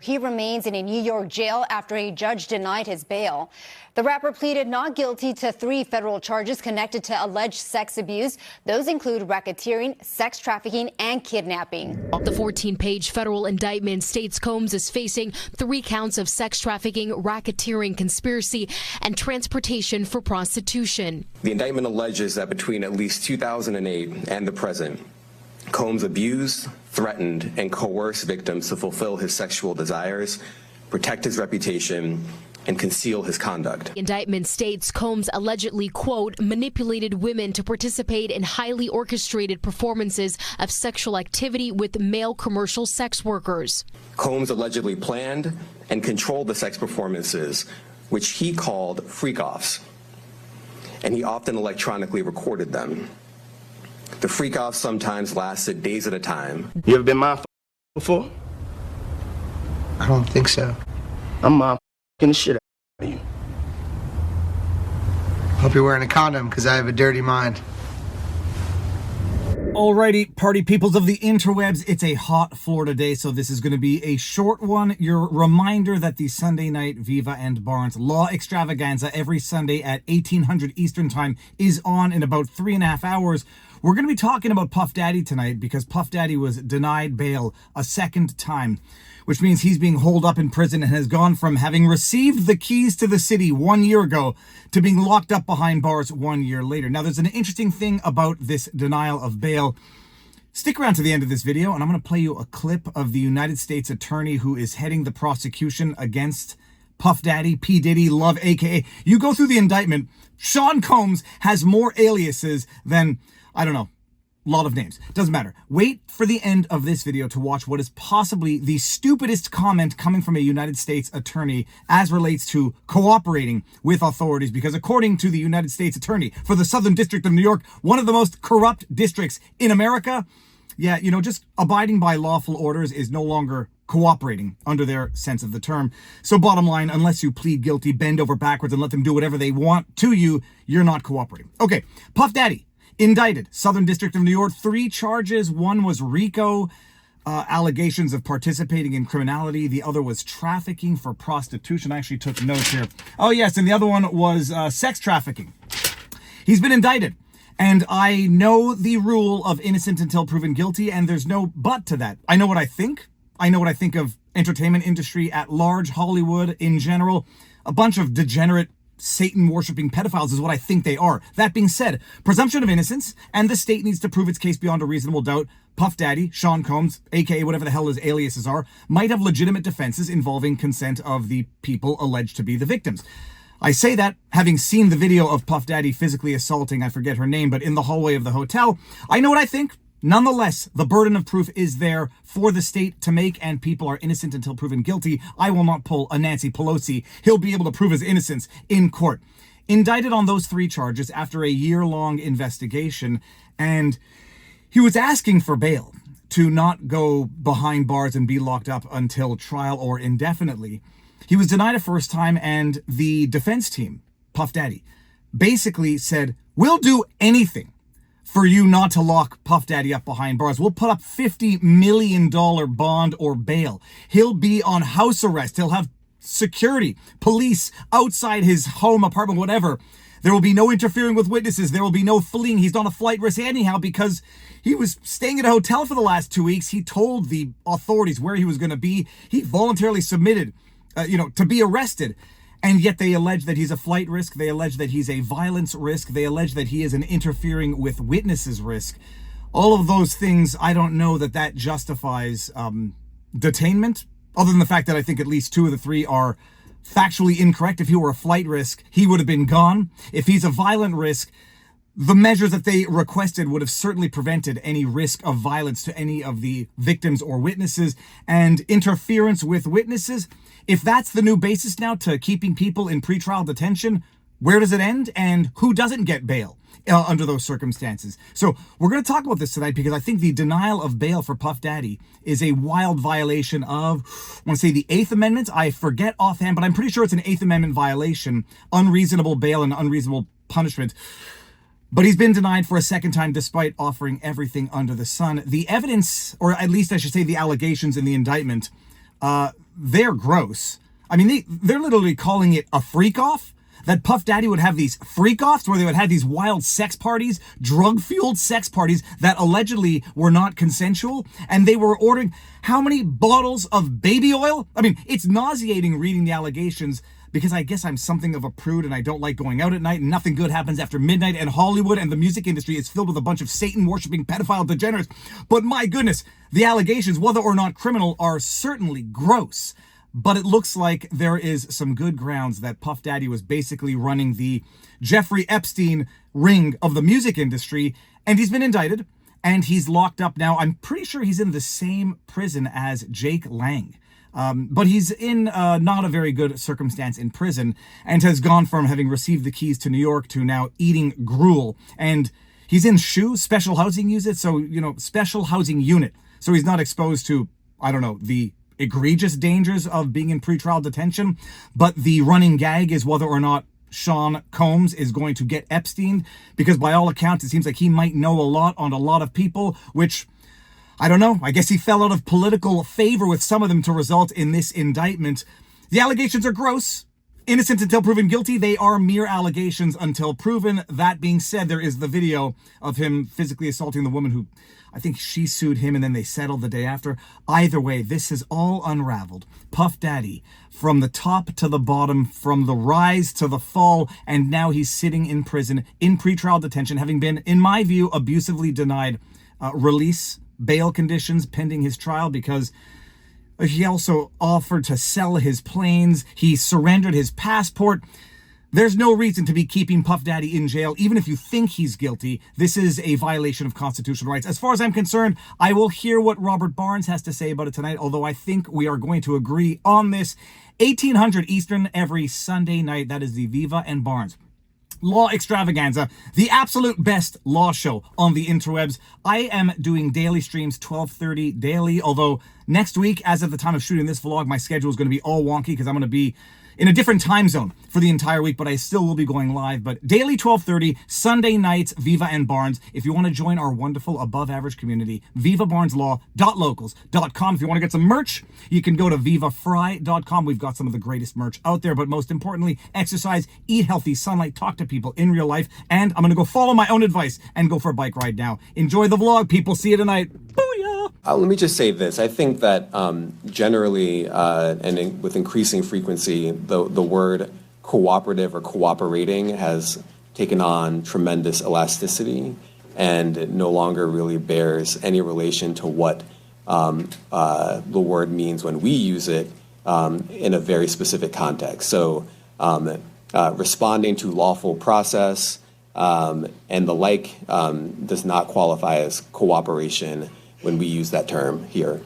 He remains in a New York jail after a judge denied his bail. The rapper pleaded not guilty to 3 federal charges connected to alleged sex abuse. Those include racketeering, sex trafficking, and kidnapping. The 14-page federal indictment states Combs is facing 3 counts of sex trafficking, racketeering, conspiracy, and transportation for prostitution. The indictment alleges that between at least 2008 and the present, Combs abused, threatened, and coerced victims to fulfill his sexual desires, protect his reputation, and conceal his conduct. The indictment states Combs allegedly, quote, manipulated women to participate in highly orchestrated performances of sexual activity with male commercial sex workers. Combs allegedly planned and controlled the sex performances, which he called freak-offs, and he often electronically recorded them. The freak-offs sometimes lasted days at a time. You ever been mind before? I don't think so. I'm mind the shit out of you. Hope you're wearing a condom, because I have a dirty mind. Alrighty, party peoples of the interwebs, it's a hot Florida day, so this is going to be a short one. Your reminder that the Sunday night Viva and Barnes Law Extravaganza every Sunday at 1800 Eastern Time is on in about 3.5 hours. We're going to be talking about Puff Daddy tonight because Puff Daddy was denied bail a second time, which means he's being holed up in prison and has gone from having received the keys to the city 1 year ago to being locked up behind bars 1 year later. Now, there's an interesting thing about this denial of bail. Stick around to the end of this video, and I'm going to play you a clip of the United States attorney who is heading the prosecution against Puff Daddy, P. Diddy, Love, a.k.a. You go through the indictment, Sean Combs has more aliases than, I don't know, a lot of names. Doesn't matter. Wait for the end of this video to watch what is possibly the stupidest comment coming from a United States attorney as relates to cooperating with authorities, because according to the United States attorney for the Southern District of New York, one of the most corrupt districts in America, yeah, you know, just abiding by lawful orders is no longer cooperating under their sense of the term. So bottom line, unless you plead guilty, bend over backwards and let them do whatever they want to you, you're not cooperating. Okay, Puff Daddy indicted, Southern District of New York, 3 charges. One was RICO, allegations of participating in criminality. The other was trafficking for prostitution. I actually took notes here. Oh yes, and the other one was sex trafficking. He's been indicted. And I know the rule of innocent until proven guilty, and there's no but to that. I know what I think. I know what I think of entertainment industry at large, Hollywood in general. A bunch of degenerate Satan-worshipping pedophiles is what I think they are. That being said, presumption of innocence, and the state needs to prove its case beyond a reasonable doubt. Puff Daddy, Sean Combs, aka whatever the hell his aliases are, might have legitimate defenses involving consent of the people alleged to be the victims. I say that having seen the video of Puff Daddy physically assaulting, I forget her name, but in the hallway of the hotel. I know what I think. Nonetheless, the burden of proof is there for the state to make, and people are innocent until proven guilty. I will not pull a Nancy Pelosi. He'll be able to prove his innocence in court. Indicted on those 3 charges after a year-long investigation, and he was asking for bail to not go behind bars and be locked up until trial or indefinitely. He was denied a first time, and the defense team, Puff Daddy, basically said, we'll do anything for you not to lock Puff Daddy up behind bars. We'll put up $50 million bond or bail. He'll be on house arrest. He'll have security, police outside his home, apartment, whatever. There will be no interfering with witnesses. There will be no fleeing. He's not a flight risk anyhow because he was staying at a hotel for the last 2 weeks. He told the authorities where he was going to be. He voluntarily submitted, to be arrested. And yet they allege that he's a flight risk. They allege that he's a violence risk. They allege that he is an interfering with witnesses risk. All of those things, I don't know that justifies detainment, other than the fact that I think at least 2 of the 3 are factually incorrect. If he were a flight risk, he would have been gone. If he's a violent risk, the measures that they requested would have certainly prevented any risk of violence to any of the victims or witnesses. And interference with witnesses, if that's the new basis now to keeping people in pretrial detention, where does it end, and who doesn't get bail under those circumstances? So we're going to talk about this tonight because I think the denial of bail for Puff Daddy is a wild violation of, I want to say the 8th Amendment. I forget offhand, but I'm pretty sure it's an 8th Amendment violation, unreasonable bail and unreasonable punishment. But he's been denied for a second time despite offering everything under the sun. The evidence, or at least I should say the allegations in the indictment, they're gross. I mean, they're literally calling it a freak-off. That Puff Daddy would have these freak-offs where they would have these wild sex parties, drug-fueled sex parties that allegedly were not consensual, and they were ordering how many bottles of baby oil? I mean, it's nauseating reading the allegations because I guess I'm something of a prude and I don't like going out at night and nothing good happens after midnight, and Hollywood and the music industry is filled with a bunch of Satan-worshipping pedophile degenerates. But my goodness, the allegations, whether or not criminal, are certainly gross. But it looks like there is some good grounds that Puff Daddy was basically running the Jeffrey Epstein ring of the music industry, and he's been indicted, and he's locked up now. I'm pretty sure he's in the same prison as Jake Lang. But he's in not a very good circumstance in prison, and has gone from having received the keys to New York to now eating gruel. And he's in SHU, special housing unit, so, special housing unit. So he's not exposed to, I don't know, the egregious dangers of being in pretrial detention, but the running gag is whether or not Sean Combs is going to get Epstein, because by all accounts, it seems like he might know a lot on a lot of people, which, I don't know, I guess he fell out of political favor with some of them to result in this indictment. The allegations are gross. Innocent until proven guilty. They are mere allegations until proven. That being said, there is the video of him physically assaulting the woman who, I think she sued him, and then they settled the day after. Either way, this is all unraveled. Puff Daddy, from the top to the bottom, from the rise to the fall, and now he's sitting in prison, in pretrial detention, having been, in my view, abusively denied release, bail conditions pending his trial, because he also offered to sell his planes. He surrendered his passport. There's no reason to be keeping Puff Daddy in jail, even if you think he's guilty. This is a violation of constitutional rights. As far as I'm concerned, I will hear what Robert Barnes has to say about it tonight, although I think we are going to agree on this. 1800 Eastern every Sunday night. That is the Viva and Barnes Law Extravaganza, the absolute best law show on the interwebs. I am doing daily streams, 12:30 daily, although next week, as of the time of shooting this vlog, my schedule is going to be all wonky because I'm going to be in a different time zone for the entire week, but I still will be going live. But daily 12:30, Sunday nights, Viva and Barnes. If you want to join our wonderful above-average community, vivabarneslaw.locals.com. If you want to get some merch, you can go to vivafry.com. We've got some of the greatest merch out there, but most importantly, exercise, eat healthy, sunlight, talk to people in real life, and I'm going to go follow my own advice and go for a bike ride now. Enjoy the vlog, people. See you tonight. Booyah! Let me just say this. I think that generally with increasing frequency, the word cooperative or cooperating has taken on tremendous elasticity, and it no longer really bears any relation to what the word means when we use it in a very specific context. So responding to lawful process and the like does not qualify as cooperation when we use that term here.